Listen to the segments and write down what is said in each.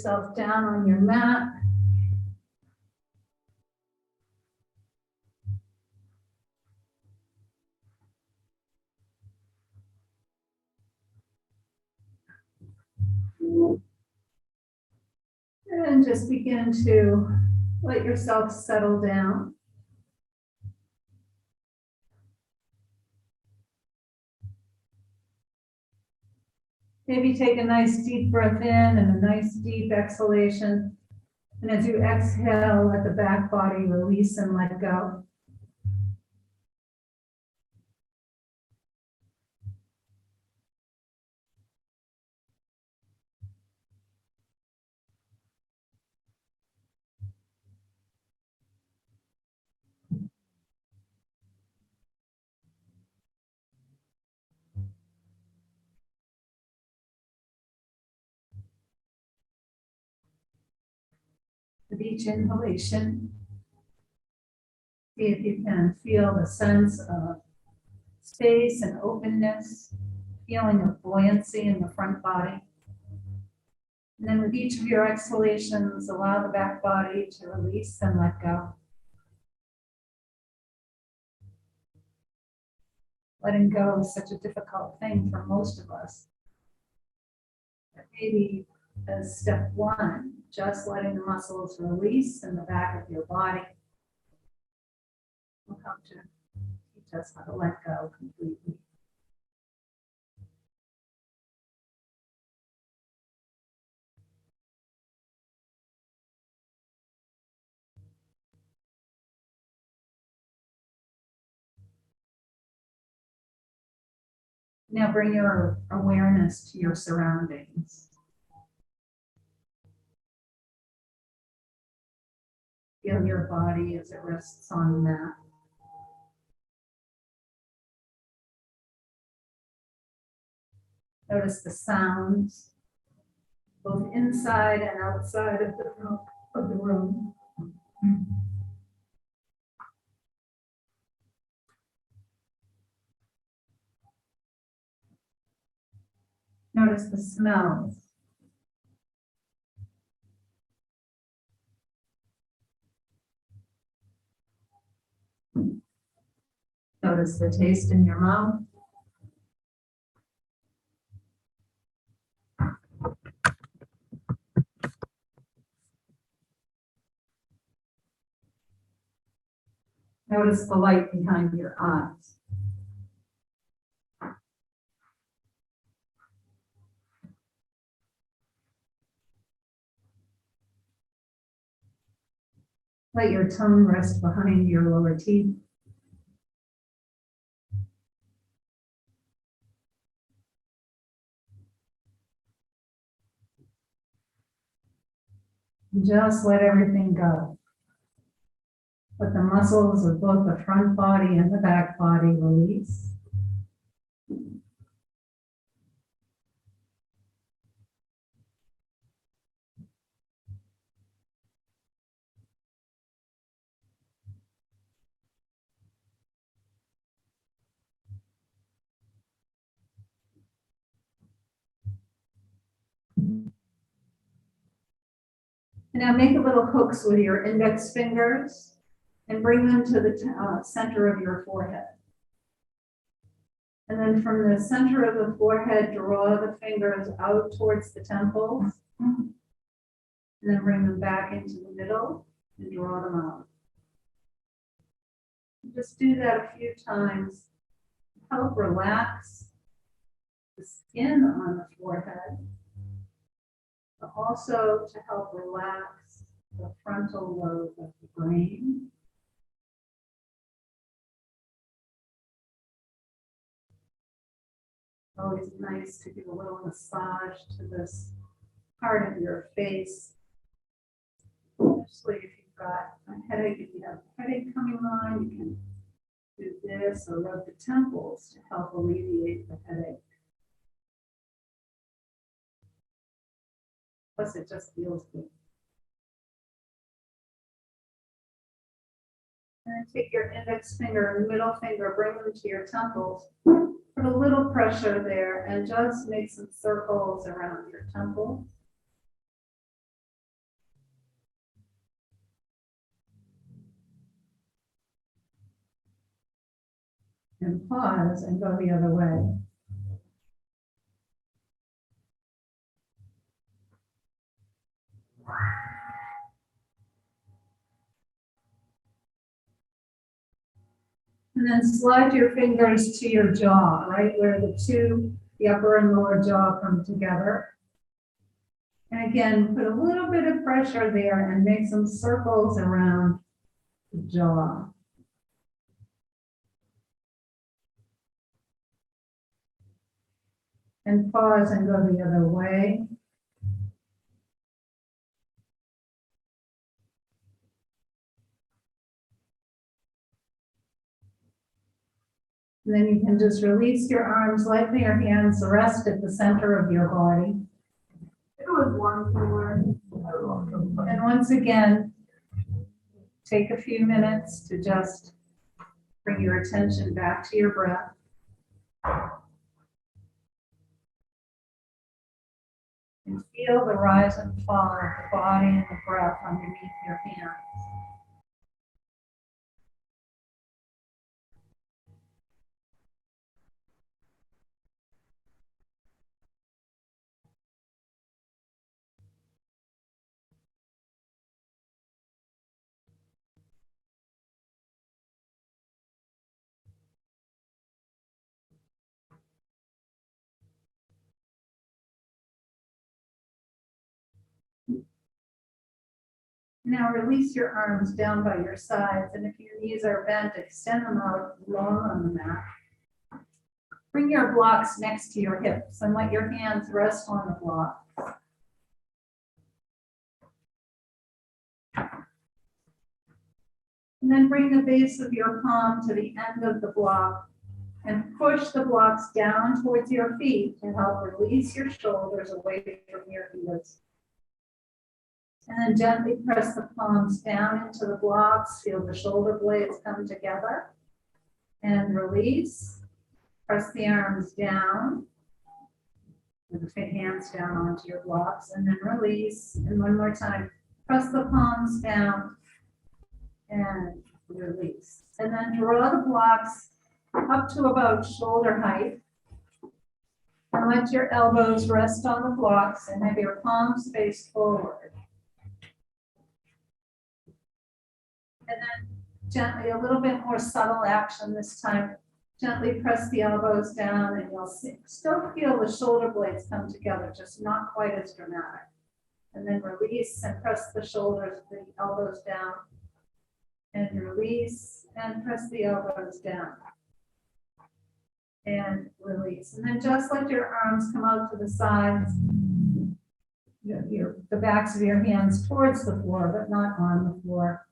yourself down on your mat. And just begin to let yourself settle down. Maybe take a nice deep breath in and a nice deep exhalation. And as you exhale, let the back body release and let go. With each inhalation, see if you can feel the sense of space and openness, feeling of buoyancy in the front body. And then with each of your exhalations, allow the back body to release and let go. Letting go is such a difficult thing for most of us. But maybe as step one, just letting the muscles release in the back of your body will come to teach us how to let go completely. Now bring your awareness to your surroundings. Feel your body as it rests on the mat. Notice the sounds, both inside and outside of the room. Notice the smells. Notice the taste in your mouth. Notice the light behind your eyes. Let your tongue rest behind your lower teeth. Just let everything go. Let the muscles of both the front body and the back body release. Now make a little hooks with your index fingers and bring them to the center of your forehead. And then from the center of the forehead, draw the fingers out towards the temples. And then bring them back into the middle and draw them out. Just do that a few times. Help relax the skin on the forehead, but also to help relax the frontal lobe of the brain. Always nice to give a little massage to this part of your face, especially if you've got a headache. If you have a headache coming on, you can do this or rub the temples to help alleviate the headache. Plus, it just feels good. And then take your index finger and middle finger, bring them to your temples. Put a little pressure there and just make some circles around your temples. And pause and go the other way. And then slide your fingers to your jaw, right where the upper and lower jaw come together. And again, put a little bit of pressure there and make some circles around the jaw. And pause and go the other way. And then you can just release your arms, lightly your hands, rest at the center of your body. It was wonderful. And once again, take a few minutes to just bring your attention back to your breath. And feel the rise and fall of the body and the breath underneath your hands. Now release your arms down by your sides, and if your knees are bent, extend them out long on the mat. Bring your blocks next to your hips and let your hands rest on the block. And then bring the base of your palm to the end of the block and push the blocks down towards your feet to help release your shoulders away from your heels. And then gently press the palms down into the blocks. Feel the shoulder blades come together. And release. Press the arms down. With the hands down onto your blocks. And then release. And one more time. Press the palms down. And release. And then draw the blocks up to about shoulder height. And let your elbows rest on the blocks and have your palms face forward. And then gently, a little bit more subtle action this time. Gently press the elbows down and you'll still feel the shoulder blades come together, just not quite as dramatic. And then release and press the shoulders, the elbows down. And release and press the elbows down. And release. And then just let your arms come out to the sides. The backs of your hands towards the floor, but not on the floor.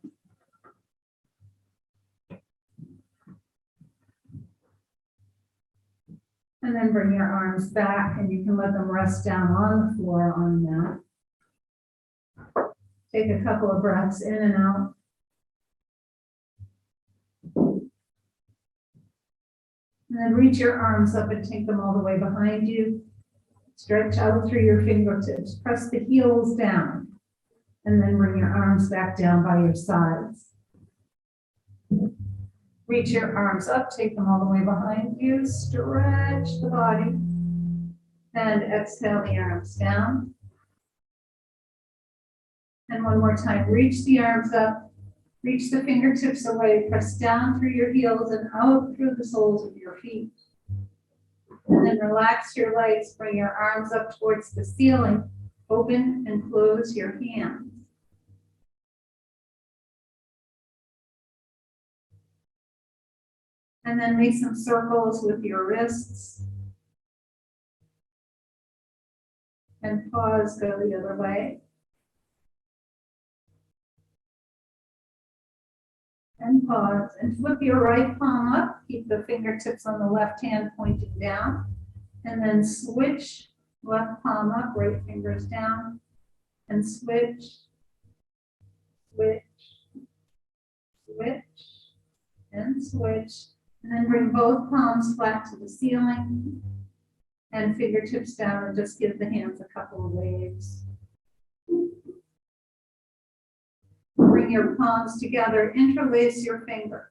And then bring your arms back and you can let them rest down on the floor on the mat. Take a couple of breaths in and out. And then reach your arms up and take them all the way behind you. Stretch out through your fingertips. Press the heels down. And then bring your arms back down by your sides. Reach your arms up, take them all the way behind you. Stretch the body. And exhale the arms down. And one more time, reach the arms up. Reach the fingertips away, press down through your heels and out through the soles of your feet. And then relax your legs, bring your arms up towards the ceiling, open and close your hands. And then make some circles with your wrists. And pause, go the other way. And pause and flip your right palm up. Keep the fingertips on the left hand pointing down. And then switch left palm up, right fingers down. And switch, switch, switch, and switch. And then bring both palms flat to the ceiling. And fingertips down and just give the hands a couple of waves. Bring your palms together, interlace your fingers.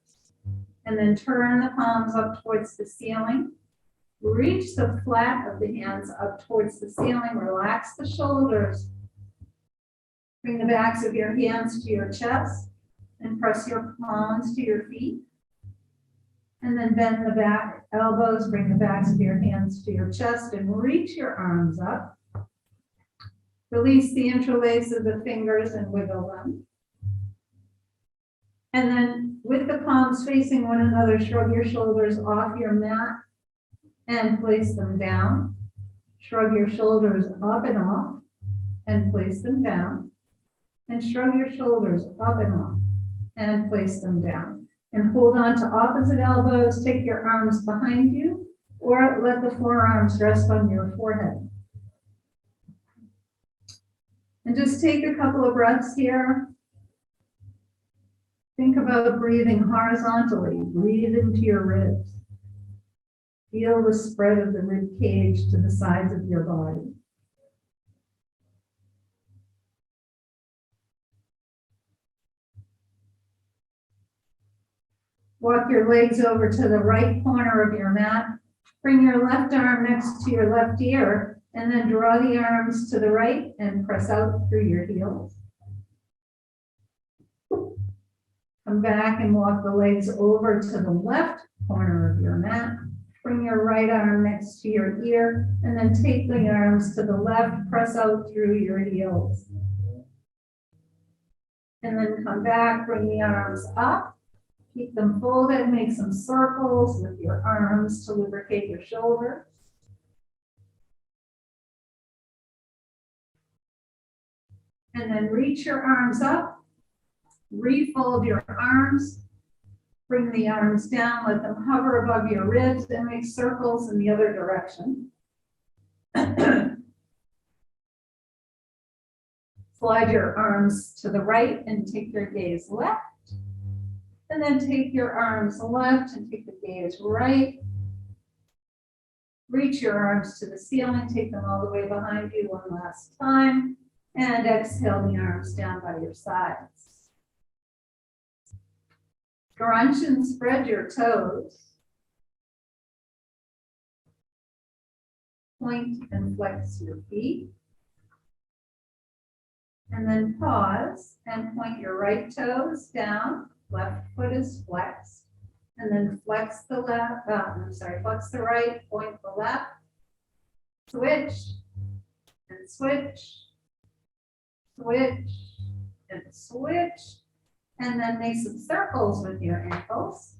And then turn the palms up towards the ceiling. Reach the flat of the hands up towards the ceiling. Relax the shoulders. Bring the backs of your hands to your chest and press your palms to your feet. And then bend the back elbows, bring the backs of your hands to your chest and reach your arms up. Release the interlace of the fingers and wiggle them. And then with the palms facing one another, shrug your shoulders off your mat and place them down. Shrug your shoulders up and off and place them down. And shrug your shoulders up and off and place them down. And hold on to opposite elbows. Take your arms behind you or let the forearms rest on your forehead. And just take a couple of breaths here. Think about breathing horizontally. Breathe into your ribs. Feel the spread of the rib cage to the sides of your body. Walk your legs over to the right corner of your mat. Bring your left arm next to your left ear, and then draw the arms to the right and press out through your heels. Come back and walk the legs over to the left corner of your mat. Bring your right arm next to your ear, and then take the arms to the left, press out through your heels. And then come back, bring the arms up. Keep them folded, make some circles with your arms to lubricate your shoulders. And then reach your arms up, refold your arms, bring the arms down, let them hover above your ribs and make circles in the other direction. Slide your arms to the right and take your gaze left. And then take your arms left and take the gaze right. Reach your arms to the ceiling, take them all the way behind you one last time. And exhale the arms down by your sides. Crunch and spread your toes. Point and flex your feet. And then pause and point your right toes down. Left foot is flexed, and then flex the left, flex the right, point the left, switch, and switch, switch, and switch, and then make some circles with your ankles.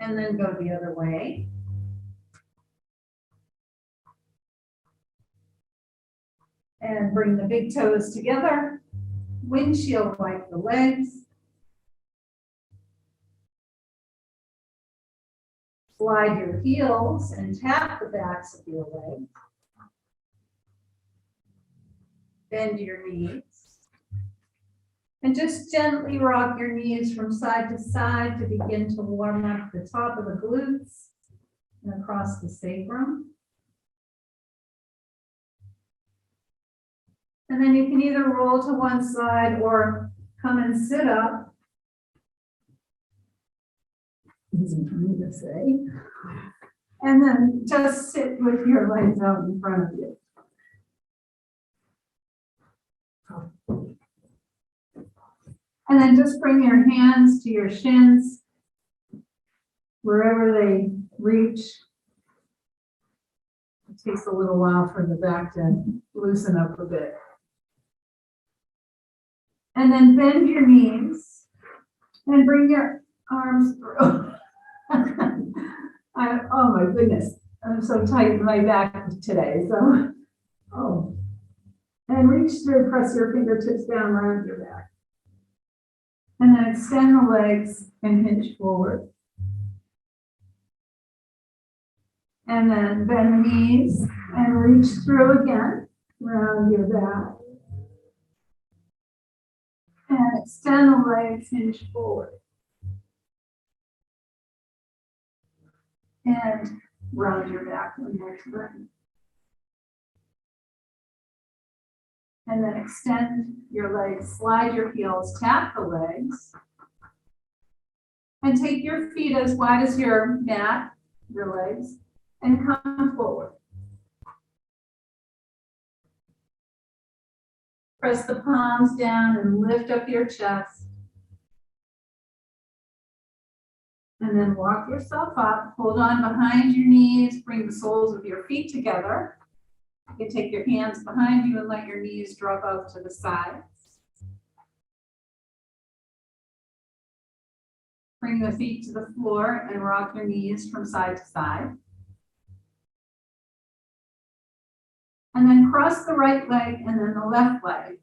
And then go the other way. And bring the big toes together. Windshield wipe the legs. Slide your heels and tap the backs of your legs. Bend your knees. And just gently rock your knees from side to side to begin to warm up the top of the glutes and across the sacrum. And then you can either roll to one side or come and sit up. Easy for me to say. And then just sit with your legs out in front of you. And then just bring your hands to your shins, wherever they reach. It takes a little while for the back to loosen up a bit. And then bend your knees and bring your arms through. Oh my goodness, I'm so tight in my back today. So, and reach through, press your fingertips down around your back. And then extend the legs and hinge forward. And then bend the knees and reach through again around your back. And extend the legs, hinge forward. And round your back one more time. And then extend your legs, slide your heels, tap the legs. And take your feet as wide as your mat, your legs, and come forward. Press the palms down and lift up your chest. And then walk yourself up, hold on behind your knees, bring the soles of your feet together. You can take your hands behind you and let your knees drop out to the sides. Bring the feet to the floor and rock your knees from side to side. And then cross the right leg and then the left leg.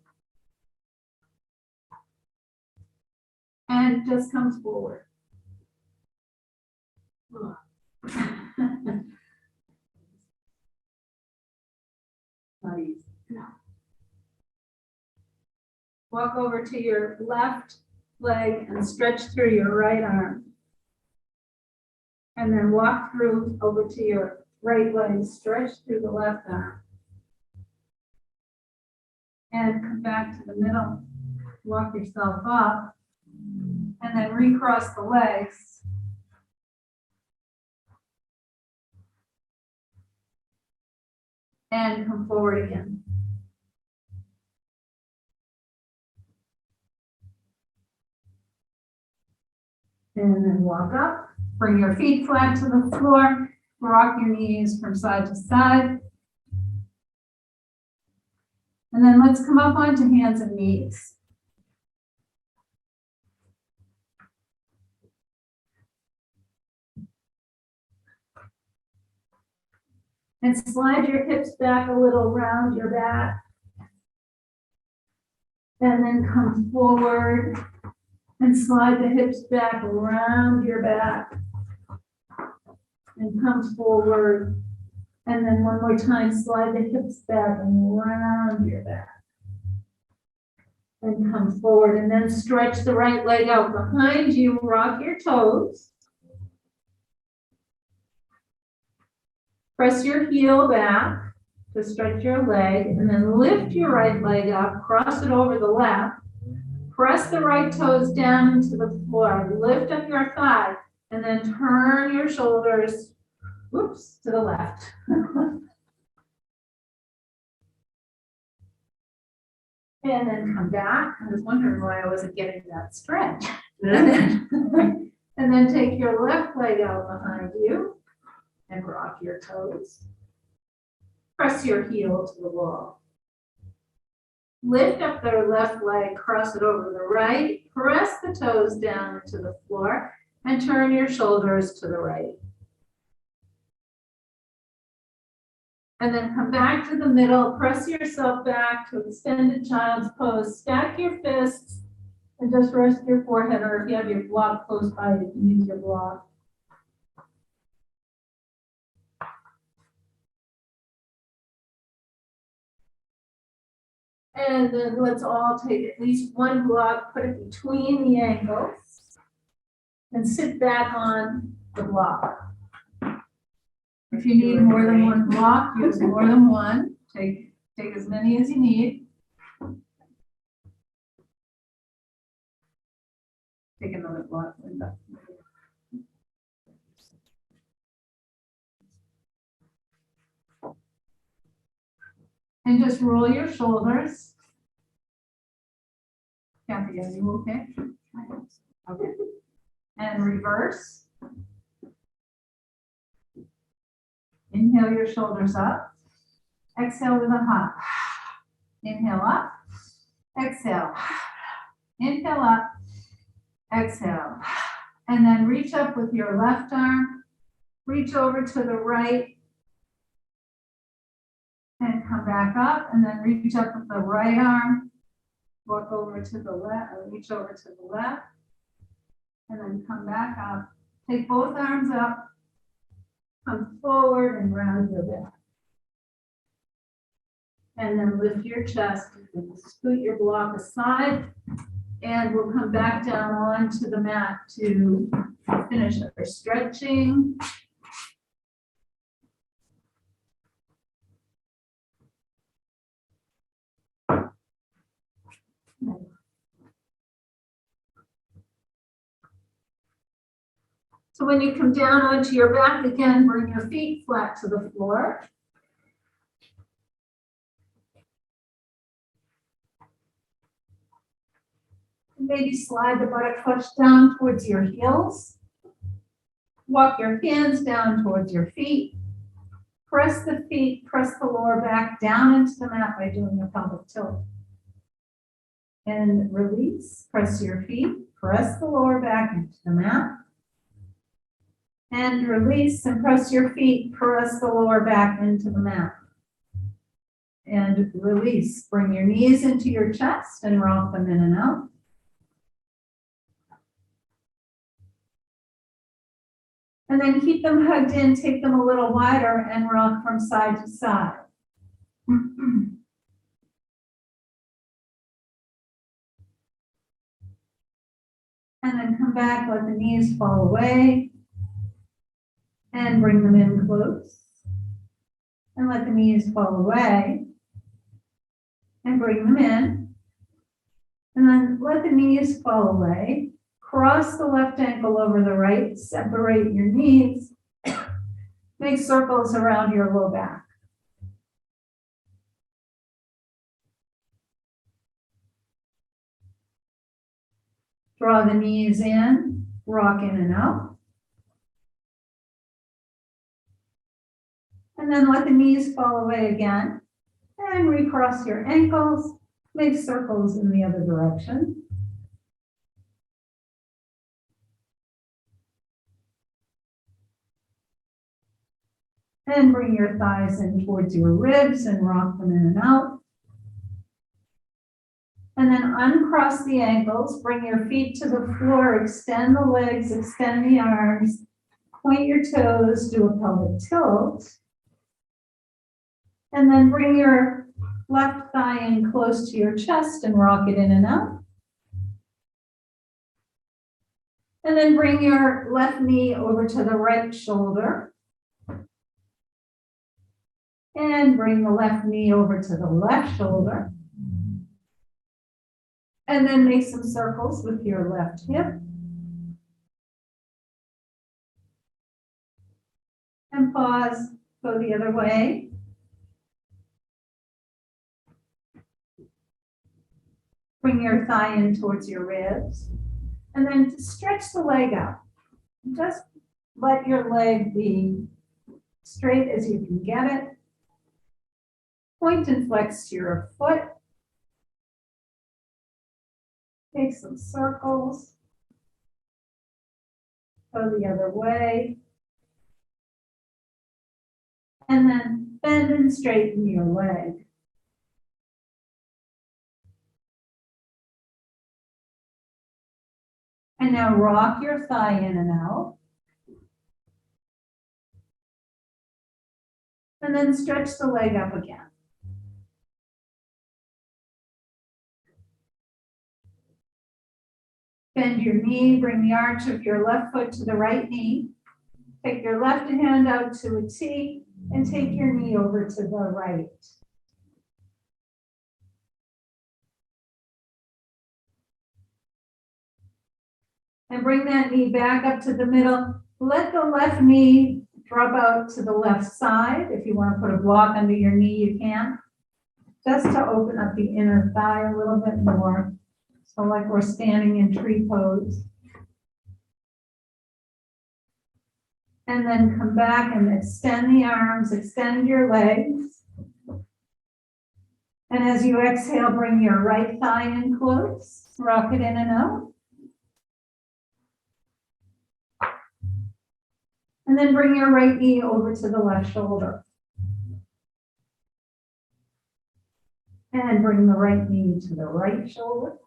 And just comes forward. Not easy. No. Walk over to your left leg and stretch through your right arm. And then walk through over to your right leg, stretch through the left arm. And come back to the middle. Walk yourself up. And then recross the legs. And come forward again. And then walk up. Bring your feet flat to the floor. Rock your knees from side to side. And then let's come up onto hands and knees. And slide your hips back a little round your back. And then come forward and slide the hips back around your back. And come forward. And then one more time, slide the hips back and around your back. And come forward. And then stretch the right leg out behind you. Rock your toes. Press your heel back to stretch your leg, and then lift your right leg up, cross it over the left, press the right toes down into the floor, lift up your thigh, and then turn your shoulders, whoops, to the left. And then come back. I was wondering why I wasn't getting that stretch. And then take your left leg out behind you. And rock your toes. Press your heel to the wall. Lift up the left leg, cross it over the right, press the toes down into the floor, and turn your shoulders to the right. And then come back to the middle, press yourself back to extended child's pose, stack your fists, and just rest your forehead, or if you have your block close by, you can use your block. And then let's all take at least one block, put it between the ankles, and sit back on the block. If you need more than one block, use more than one. Take as many as you need. Take another block, Linda. And just roll your shoulders. Kathy, are you okay? Okay. And reverse. Inhale your shoulders up. Exhale with a hop. Inhale up. Exhale. Inhale up. Exhale. And then reach up with your left arm. Reach over to the right. And come back up, and then reach up with the right arm, walk over to the left, or reach over to the left, and then come back up. Take both arms up, come forward and round your back. And then lift your chest and scoot your block aside, and we'll come back down onto the mat to finish our stretching. So when you come down onto your back again, bring your feet flat to the floor. Maybe slide the buttock down towards your heels. Walk your hands down towards your feet. Press the feet, press the lower back down into the mat by doing a pelvic tilt. And release, press your feet, press the lower back into the mat. And release and press your feet, press the lower back into the mat. And release, bring your knees into your chest and rock them in and out. And then keep them hugged in, take them a little wider and rock from side to side. And then come back, let the knees fall away. And bring them in close. And let the knees fall away. And bring them in. And then let the knees fall away. Cross the left ankle over the right, separate your knees. Make circles around your low back. Draw the knees in, rock in and out. And then let the knees fall away again. And recross your ankles, make circles in the other direction. And bring your thighs in towards your ribs and rock them in and out. And then uncross the ankles, bring your feet to the floor, extend the legs, extend the arms, point your toes, do a pelvic tilt. And then bring your left thigh in close to your chest and rock it in and out. And then bring your left knee over to the right shoulder. And bring the left knee over to the left shoulder. And then make some circles with your left hip. And pause, go the other way. Bring your thigh in towards your ribs. And then stretch the leg out. Just let your leg be straight as you can get it. Point and flex your foot. Take some circles. Go the other way. And then bend and straighten your leg. And now rock your thigh in and out. And then stretch the leg up again. Bend your knee, bring the arch of your left foot to the right knee. Take your left hand out to a T and take your knee over to the right. And bring that knee back up to the middle. Let the left knee drop out to the left side. If you want to put a block under your knee, you can. Just to open up the inner thigh a little bit more. So like we're standing in tree pose. And then come back and extend the arms, extend your legs. And as you exhale, bring your right thigh in close. Rock it in and out. And then bring your right knee over to the left shoulder. And bring the right knee to the right shoulder.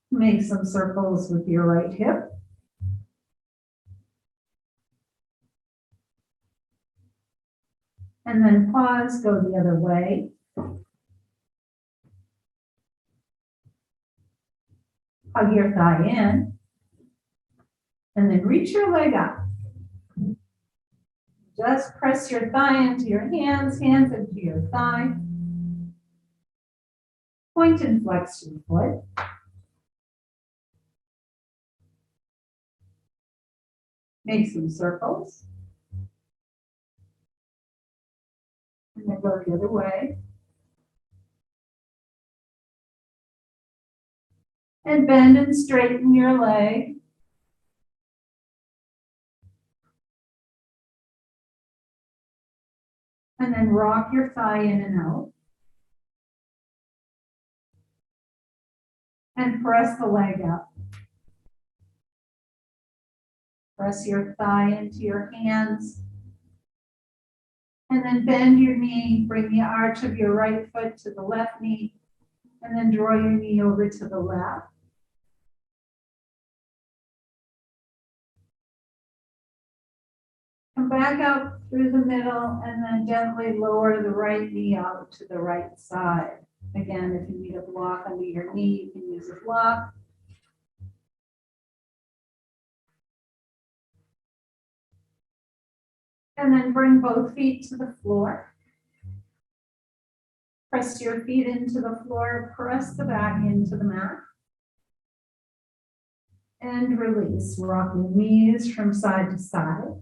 Make some circles with your right hip. And then pause, go the other way. Hug your thigh in. And then reach your leg up. Just press your thigh into your hands, hands into your thigh. Point and flex your foot. Make some circles. And then go the other way. And bend and straighten your leg. And then rock your thigh in and out. And press the leg up. Press your thigh into your hands. And then bend your knee. Bring the arch of your right foot to the left knee. And then draw your knee over to the left. Come back out through the middle and then gently lower the right knee out to the right side. Again, if you need a block under your knee, you can use a block. And then bring both feet to the floor. Press your feet into the floor, press the back into the mat. And release, rock your knees from side to side.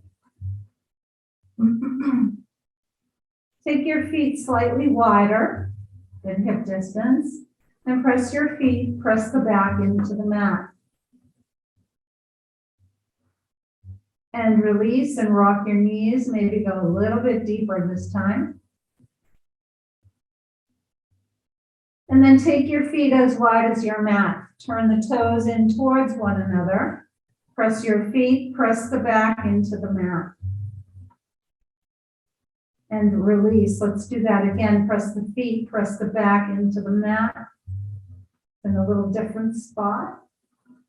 Take your feet slightly wider than hip distance and press your feet, press the back into the mat. And release and rock your knees, maybe go a little bit deeper this time. And then take your feet as wide as your mat. Turn the toes in towards one another. Press your feet, press the back into the mat. And release. Let's do that again. Press the feet, press the back into the mat in a little different spot.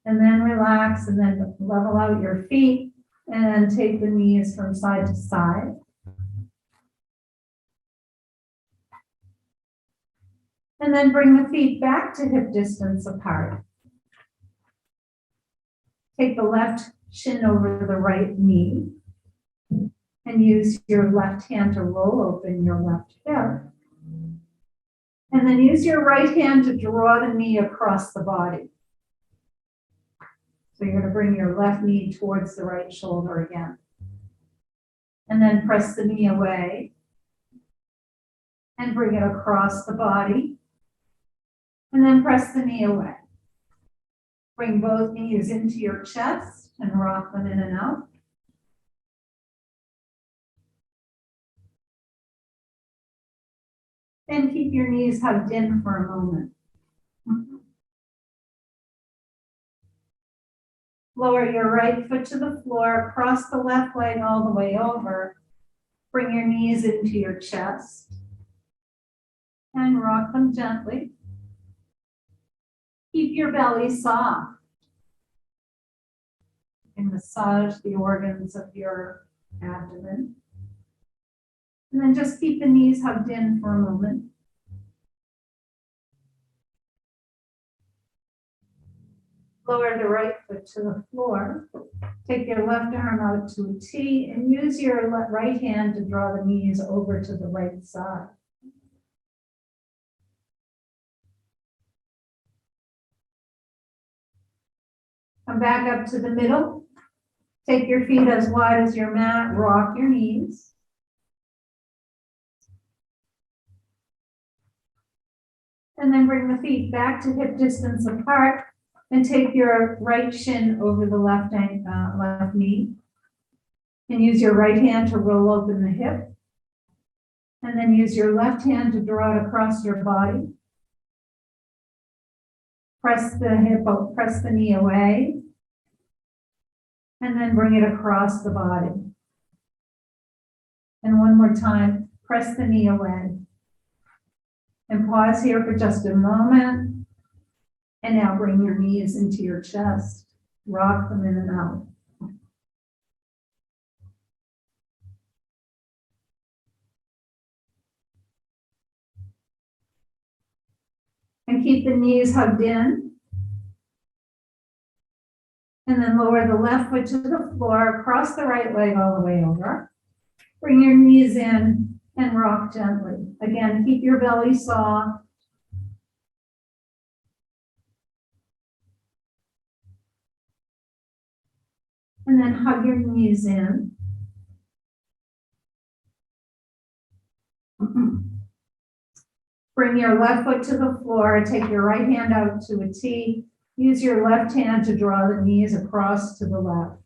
And then relax and then level out your feet and take the knees from side to side. And then bring the feet back to hip distance apart. Take the left shin over the right knee. And use your left hand to roll open your left hip. And then use your right hand to draw the knee across the body. So you're going to bring your left knee towards the right shoulder again. And then press the knee away. And bring it across the body. And then press the knee away. Bring both knees into your chest and rock them in and out. And keep your knees hugged in for a moment. Lower your right foot to the floor, cross the left leg all the way over. Bring your knees into your chest and rock them gently. Keep your belly soft. And massage the organs of your abdomen. And then just keep the knees hugged in for a moment. Lower the right foot to the floor. Take your left arm out to a T and use your right hand to draw the knees over to the right side. Come back up to the middle. Take your feet as wide as your mat. Rock your knees. And then bring the feet back to hip distance apart and take your right shin over the left knee. And use your right hand to roll open the hip. And then use your left hand to draw it across your body. Press the hip, press the knee away. And then bring it across the body. And one more time, press the knee away. And pause here for just a moment. And now bring your knees into your chest. Rock them in and out. And keep the knees hugged in. And then lower the left foot to the floor, cross the right leg all the way over. Bring your knees in and rock gently. Again, keep your belly soft. And then hug your knees in. Bring your left foot to the floor. Take your right hand out to a T. Use your left hand to draw the knees across to the left.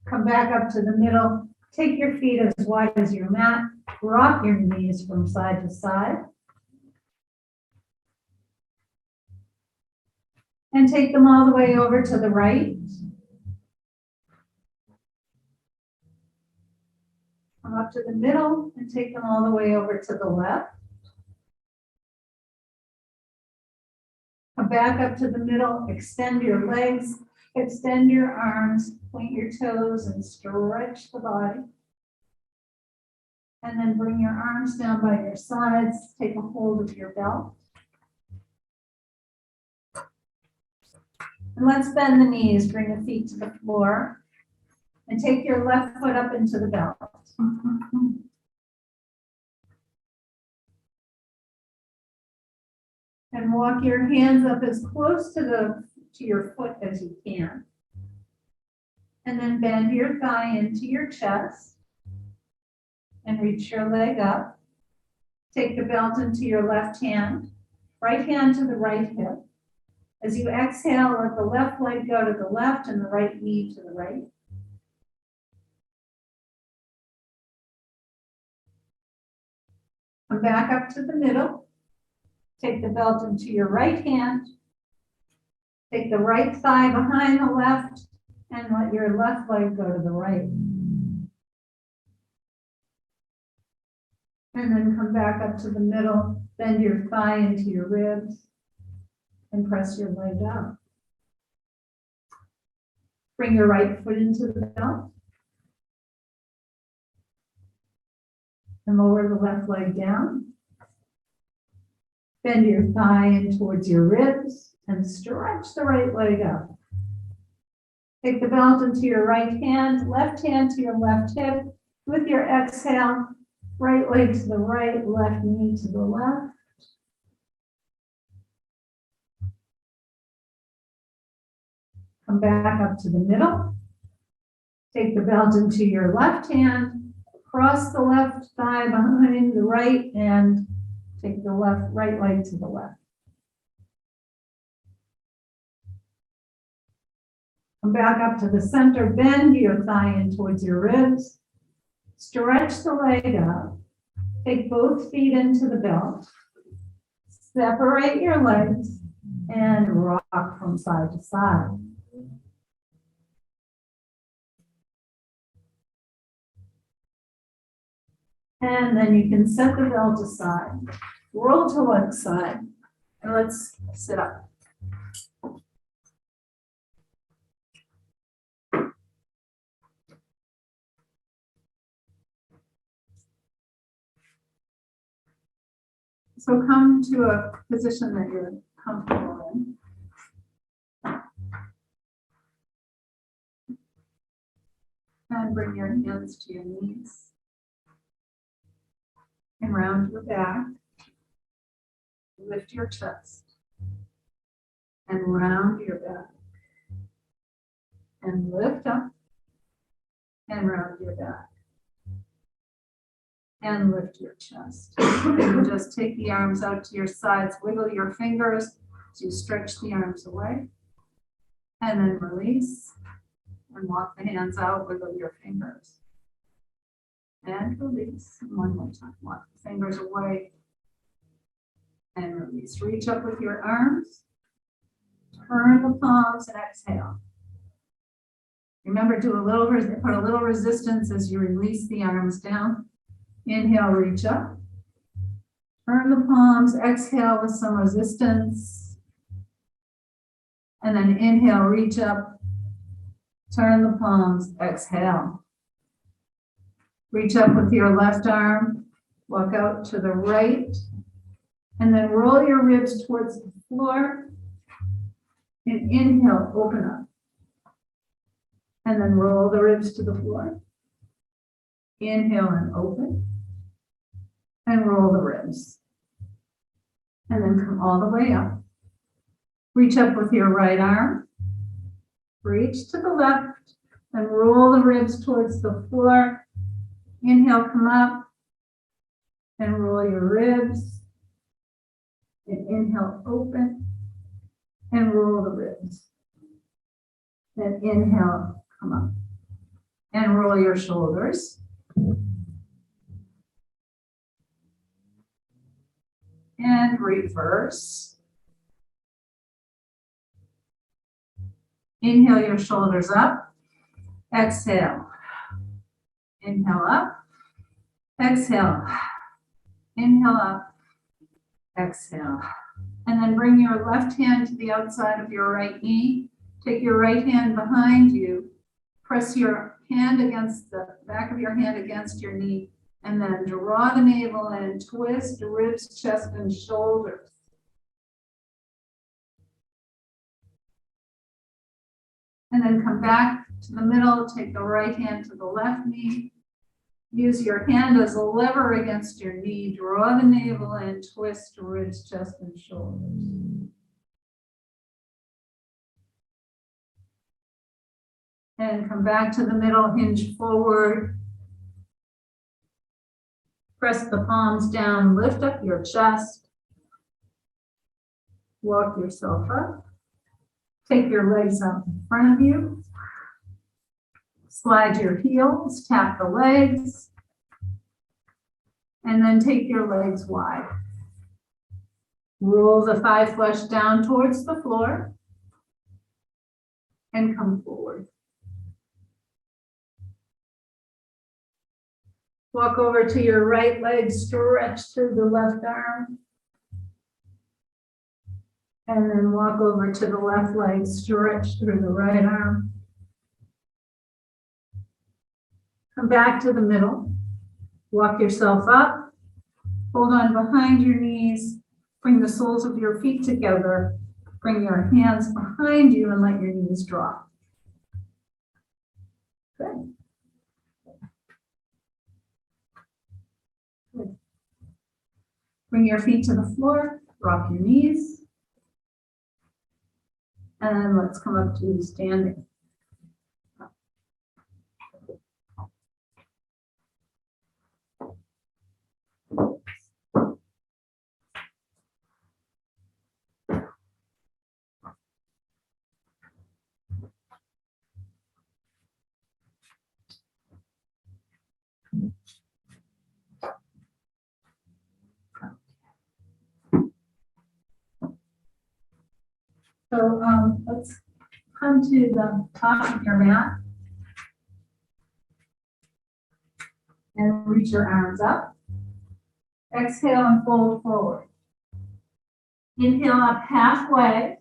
Come back up to the middle. Take your feet as wide as your mat. Rock your knees from side to side. And take them all the way over to the right. Come up to the middle and take them all the way over to the left. Come back up to the middle, extend your legs, extend your arms, point your toes and stretch the body. And then bring your arms down by your sides, take a hold of your belt. And let's bend the knees, bring the feet to the floor, and take your left foot up into the belt. And walk your hands up as close to your foot as you can. And then bend your thigh into your chest and reach your leg up. Take the belt into your left hand to the right hip. As you exhale, let the left leg go to the left and the right knee to the right. Come back up to the middle. Take the belt into your right hand. Take the right thigh behind the left and let your left leg go to the right. And then come back up to the middle, bend your thigh into your ribs and press your leg out. Bring your right foot into the belt. And lower the left leg down. Bend your thigh in towards your ribs and stretch the right leg up. Take the belt into your right hand to your left hip. With your exhale, right leg to the right, left knee to the left. Come back up to the middle. Take the belt into your left hand, cross the left thigh behind the right, and take the right leg to the left. Come back up to the center, bend your thigh in towards your ribs. Stretch the leg up. Take both feet into the belt. Separate your legs and rock from side to side. And then you can set the belt aside, roll to one side, and let's sit up. So come to a position that you're comfortable in. And bring your hands to your knees. And round your back. Lift your chest. And round your back. And lift up. And round your back. And lift your chest. And just take the arms out to your sides. Wiggle your fingers as you stretch the arms away. And then release. And walk the hands out. Wiggle your fingers. And release. And one more time. Walk the fingers away. And release. Reach up with your arms. Turn the palms and exhale. Remember, put a little resistance as you release the arms down. Inhale, reach up. Turn the palms, exhale with some resistance. And then inhale, reach up. Turn the palms, exhale. Reach up with your left arm, walk out to the right, and then roll your ribs towards the floor. And inhale, open up. And then roll the ribs to the floor. Inhale and open. and roll the ribs. And then come all the way up. Reach up with your right arm. Reach to the left and roll the ribs towards the floor. Inhale, come up and roll your ribs. And inhale, open and roll the ribs. Then inhale, come up and roll your shoulders. And reverse. Inhale your shoulders up. Exhale. Inhale up. Exhale. Inhale up. Exhale. And then bring your left hand to the outside of your right knee. Take your right hand behind you. Press your hand against the back of your hand against your knee. And then draw the navel in, twist ribs, chest, and shoulders. And then come back to the middle, take the right hand to the left knee. Use your hand as a lever against your knee. Draw the navel in, twist ribs, chest, and shoulders. And come back to the middle, hinge forward. Press the palms down, lift up your chest. Walk yourself up. Take your legs out in front of you. Slide your heels, tap the legs. And then take your legs wide. Roll the thigh flesh down towards the floor. And come forward. Walk over to your right leg, stretch through the left arm. And then walk over to the left leg, stretch through the right arm. Come back to the middle. Walk yourself up. Hold on behind your knees. Bring the soles of your feet together. Bring your hands behind you and let your knees drop. Good. Good. Bring your feet to the floor. Drop your knees. And let's come up to standing. So let's come to the top of your mat and reach your arms up. Exhale and fold forward. Inhale up halfway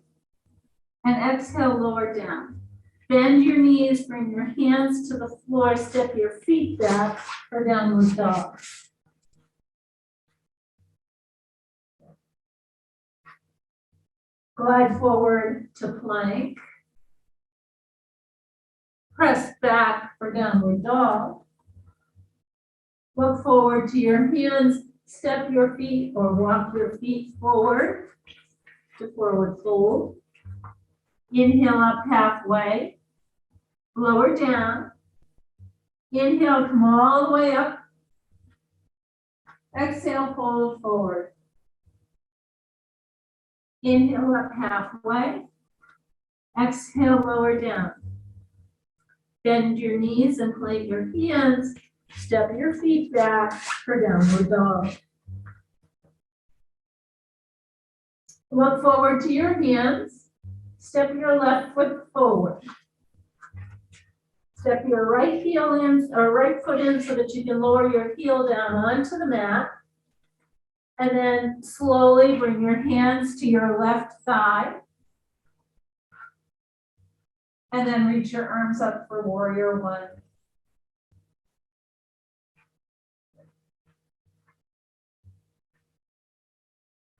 and exhale lower down. Bend your knees, bring your hands to the floor, step your feet back for downward dog. Glide forward to plank. Press back for downward dog. Look forward to your hands. Step your feet or walk your feet forward to forward fold. Inhale up halfway. Lower down. Inhale, come all the way up. Exhale, fold forward. Inhale up halfway. Exhale, lower down. Bend your knees and plant your hands. Step your feet back for downward dog. Look forward to your hands. Step your left foot forward. Step your right heel in or right foot in so that you can lower your heel down onto the mat. And then slowly bring your hands to your left thigh. And then reach your arms up for warrior one.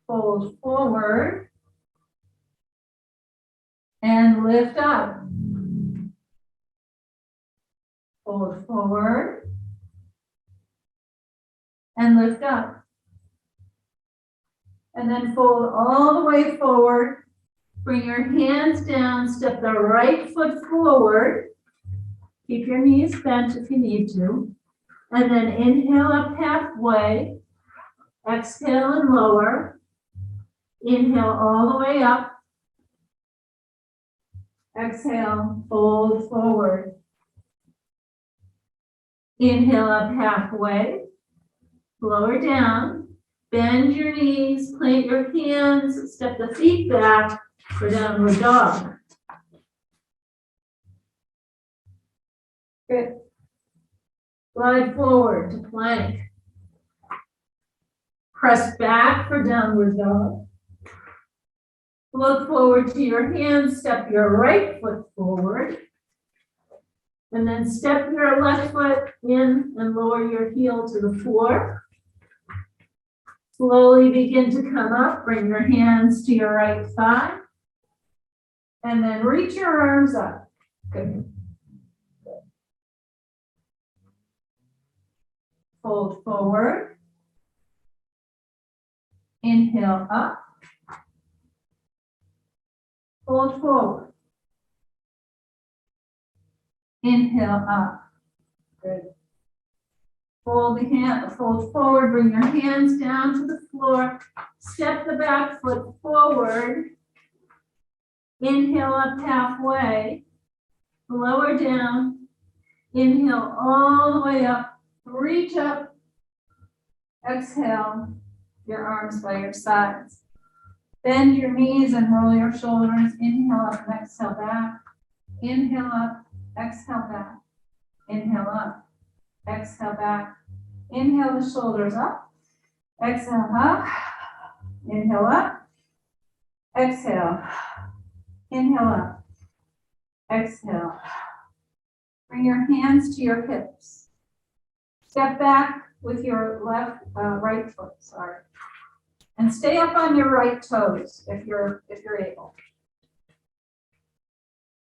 Fold forward. And lift up. Fold forward. And lift up. And then fold all the way forward. Bring your hands down, step the right foot forward. Keep your knees bent if you need to. And then inhale up halfway. Exhale and lower. Inhale all the way up. Exhale, fold forward. Inhale up halfway. Lower down. Bend your knees, plant your hands, step the feet back for downward dog. Good. Glide forward to plank. Press back for downward dog. Look forward to your hands, step your right foot forward. And then step your left foot in and lower your heel to the floor. Slowly begin to come up, bring your hands to your right thigh. And then reach your arms up. Good. Fold forward. Inhale up. Fold forward. Inhale up. Good. Fold forward, bring your hands down to the floor. Step the back foot forward. Inhale up halfway. Lower down. Inhale all the way up. Reach up. Exhale, your arms by your sides. Bend your knees and roll your shoulders. Inhale up and exhale back. Inhale up, exhale back. Inhale up, exhale back. Inhale the shoulders up. Exhale up. Inhale up. Exhale. Inhale up. Exhale. Bring your hands to your hips. Step back with your right foot, sorry. And stay up on your right toes if you're able.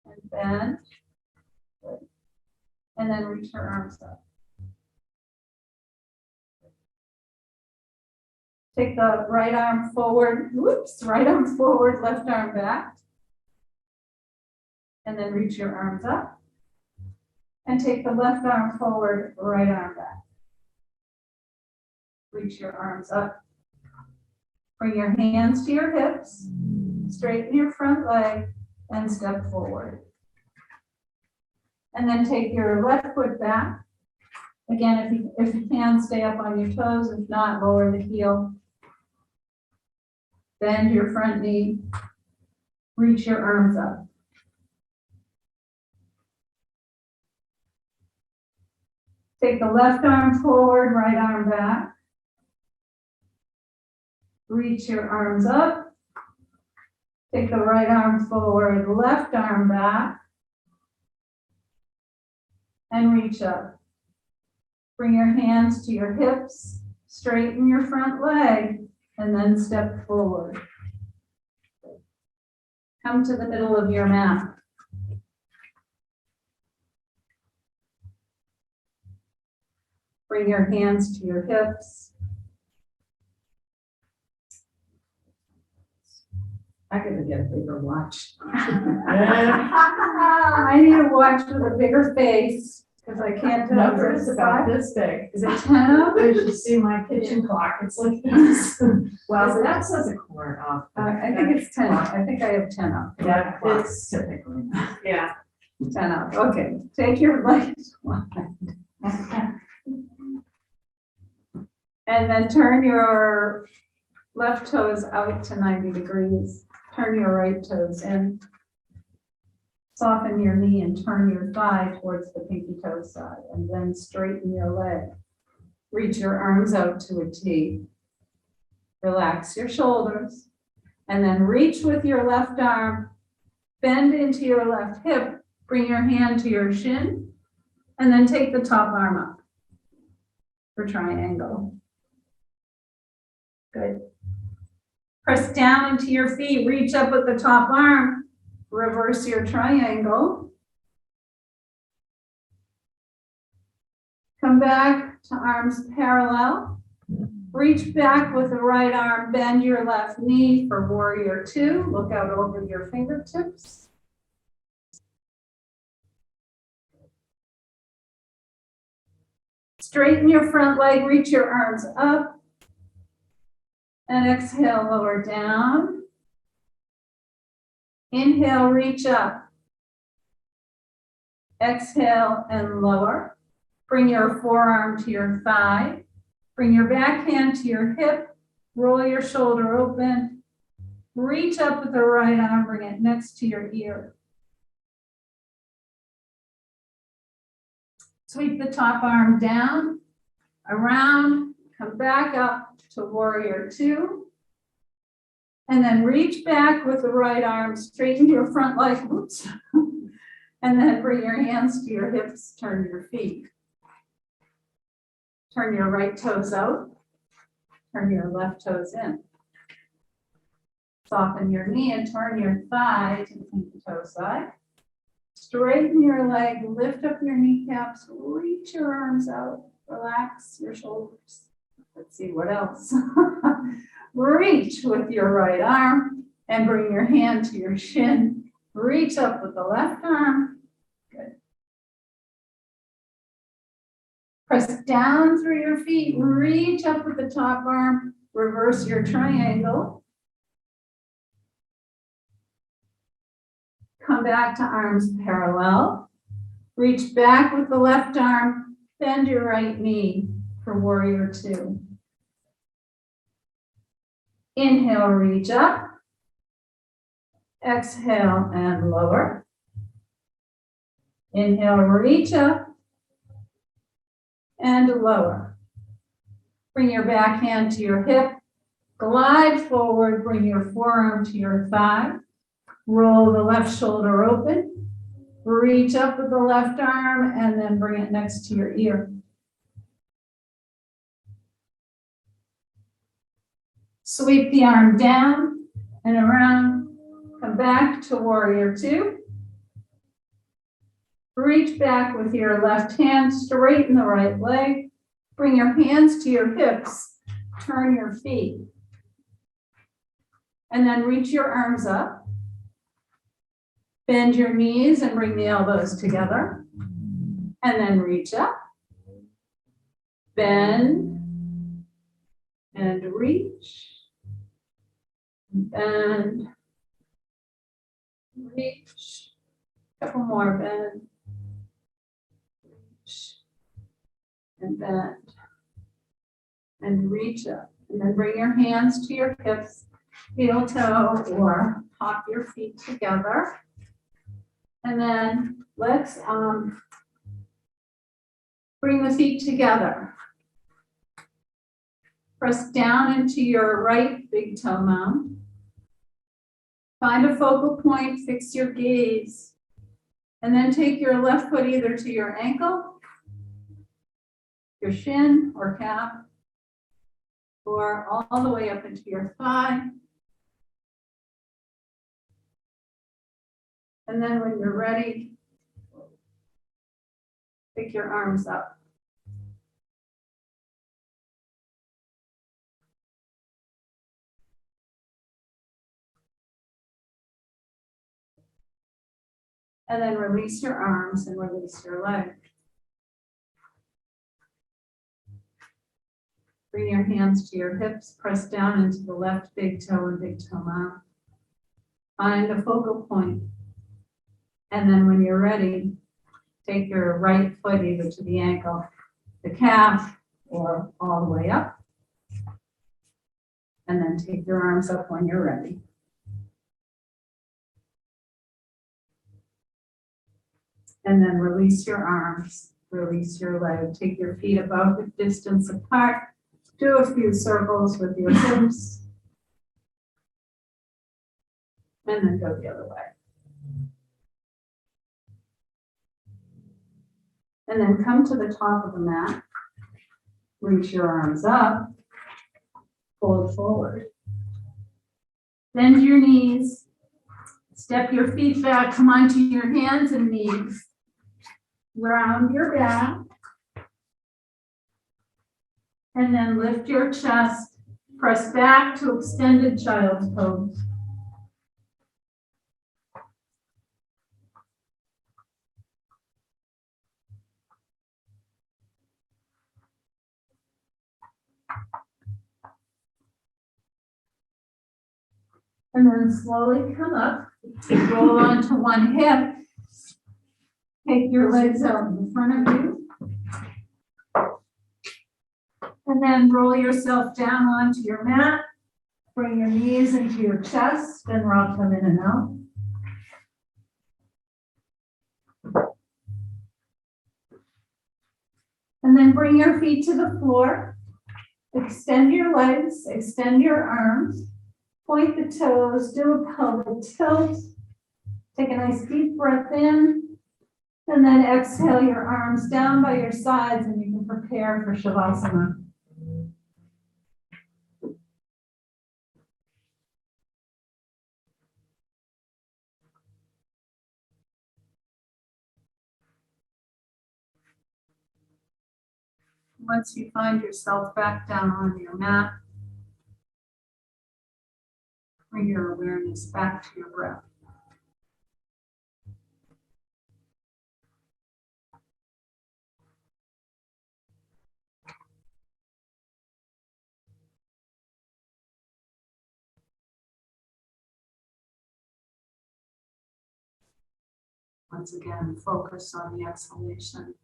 And bend. Good. And then reach your arms up. Take the right arm forward. Whoops, right arm forward, left arm back. And then reach your arms up. And take the left arm forward, right arm back. Reach your arms up. Bring your hands to your hips. Straighten your front leg and step forward. And then take your left foot back. Again, if you can, stay up on your toes. If not, lower the heel. Bend your front knee. Reach your arms up. Take the left arm forward, right arm back. Reach your arms up. Take the right arm forward, left arm back. And reach up. Bring your hands to your hips. Straighten your front leg. And then step forward. Come to the middle of your mat. Bring your hands to your hips. I gotta get a bigger watch. I need a watch with a bigger face because I can't tell. Number is about this big. Is it 10? You should see my kitchen clock. It's like this. Well, that says a quarter off. I think it's 10. I think I have 10 up. Yeah, it's typically. Yeah. 10 up. Okay. Take your right one. And then turn your left toes out to 90 degrees. Turn your right toes in. Soften your knee and turn your thigh towards the pinky toe side. And then straighten your leg. Reach your arms out to a T. Relax your shoulders. And then reach with your left arm. Bend into your left hip. Bring your hand to your shin. And then take the top arm up for triangle. Good. Press down into your feet, reach up with the top arm, reverse your triangle. Come back to arms parallel. Reach back with the right arm, bend your left knee for warrior two. Look out over your fingertips. Straighten your front leg, reach your arms up. And exhale, lower down. Inhale, reach up. Exhale and lower. Bring your forearm to your thigh. Bring your back hand to your hip. Roll your shoulder open. Reach up with the right arm, bring it next to your ear. Sweep the top arm down, around, come back up to warrior two. And then reach back with the right arm, straighten your front leg, oops. And then bring your hands to your hips, turn your feet. Turn your right toes out, turn your left toes in. Soften your knee and turn your thigh to the pinky toe side. Straighten your leg, lift up your kneecaps, reach your arms out, relax your shoulders. Let's see what else. Reach with your right arm and bring your hand to your shin. Reach up with the left arm. Good. Press down through your feet, reach up with the top arm, reverse your triangle. Come back to arms parallel. Reach back with the left arm, bend your right knee for warrior two. Inhale, reach up. Exhale and lower. Inhale, reach up and lower. Bring your back hand to your hip. Glide forward, bring your forearm to your thigh. Roll the left shoulder open. Reach up with the left arm and then bring it next to your ear. Sweep the arm down and around. Come back to warrior two. Reach back with your left hand, straighten the right leg. Bring your hands to your hips. Turn your feet. And then reach your arms up. Bend your knees and bring the elbows together. And then reach up. Bend. And reach. Bend. Reach. Couple more, bend. Reach. And bend. And reach up. And then bring your hands to your hips, heel toe, or pop your feet together. And then let's bring the feet together. Press down into your right big toe mound. Find a focal point, fix your gaze, and then take your left foot either to your ankle, your shin or calf, or all the way up into your thigh. And then when you're ready, pick your arms up. And then release your arms and release your leg. Bring your hands to your hips, press down into the left big toe and big toe mound. Find a focal point. And then when you're ready, take your right foot either to the ankle, the calf, or all the way up. And then take your arms up when you're ready. And then release your arms, release your leg. Take your feet about the distance apart. Do a few circles with your hips. And then go the other way. And then come to the top of the mat. Reach your arms up. Fold forward. Bend your knees. Step your feet back. Come onto your hands and knees. Round your back. And then lift your chest, press back to extended child's pose. And then slowly come up, roll onto one hip. Take your legs out in front of you. And then roll yourself down onto your mat. Bring your knees into your chest and rock them in and out. And then bring your feet to the floor. Extend your legs, extend your arms. Point the toes, do a pelvic tilt. Take a nice deep breath in. And then exhale your arms down by your sides and you can prepare for Shavasana. Once you find yourself back down on your mat, bring your awareness back to your breath. Once again, focus on the exhalation,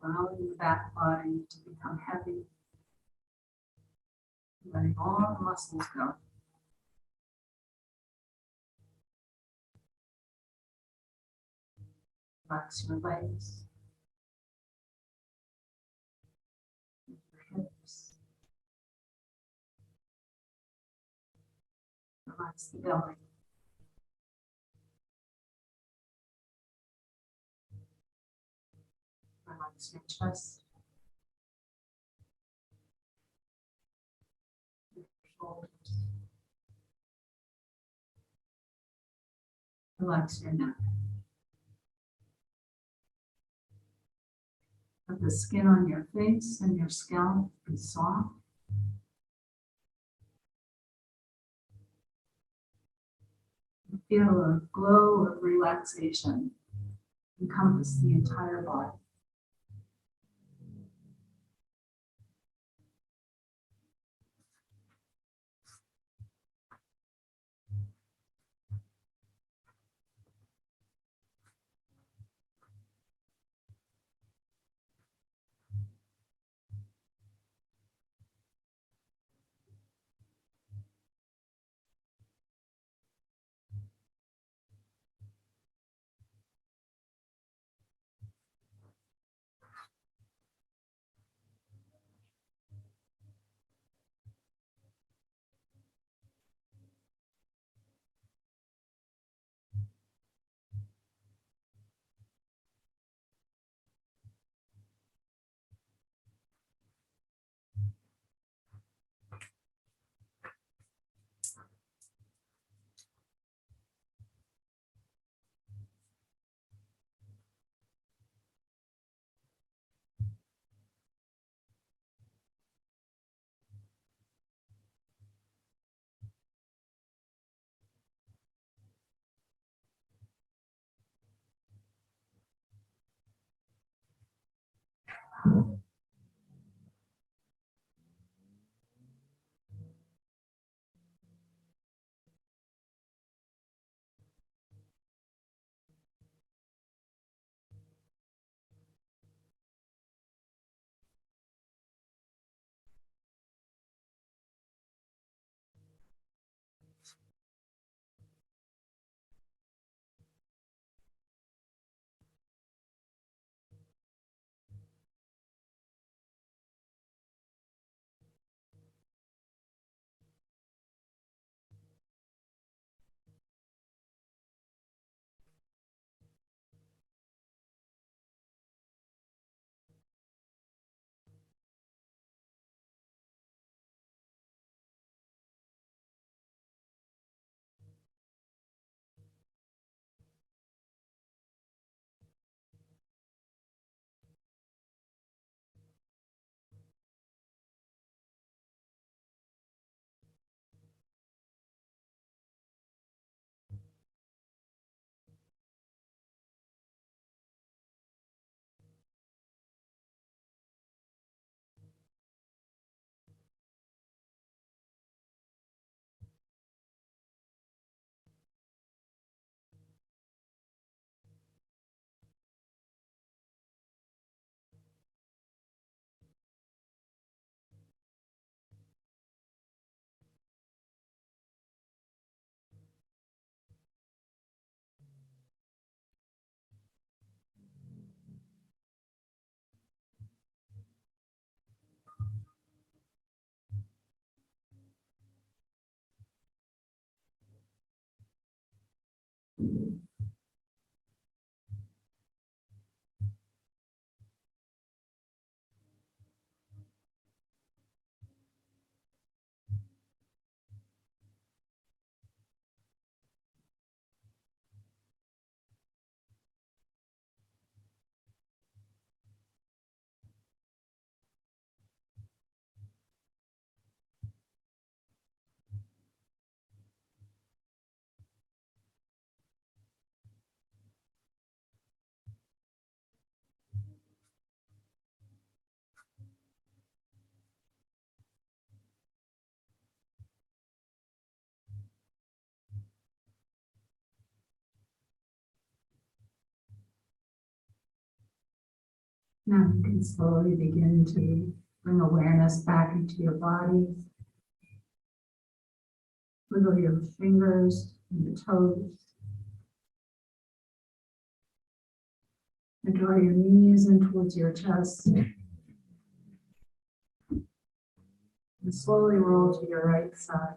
allowing the back body to become heavy, letting all the muscles go. Relax your legs, your hips, relax the belly. Relax your chest, your shoulders. Relax your neck. Let the skin on your face and your scalp be soft. Feel a glow of relaxation encompass the entire body. Now you can slowly begin to bring awareness back into your body. Wiggle your fingers and your toes. And draw your knees in towards your chest. And slowly roll to your right side.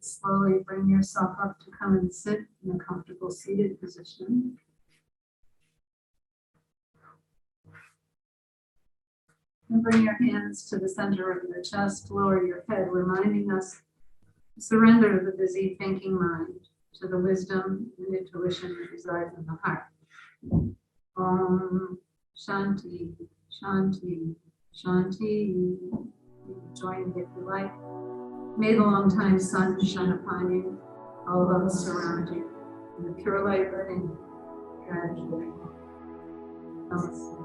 Slowly bring yourself up to come and sit in a comfortable seated position. And bring your hands to the center of your chest, lower your head, reminding us to surrender to the busy thinking mind, to the wisdom and intuition that resides in the heart. Om Shanti, Shanti, Shanti. You can join me if you like. May the long-time sun shine upon you, all of us surround you, and the pure light within you gradually. Namaste.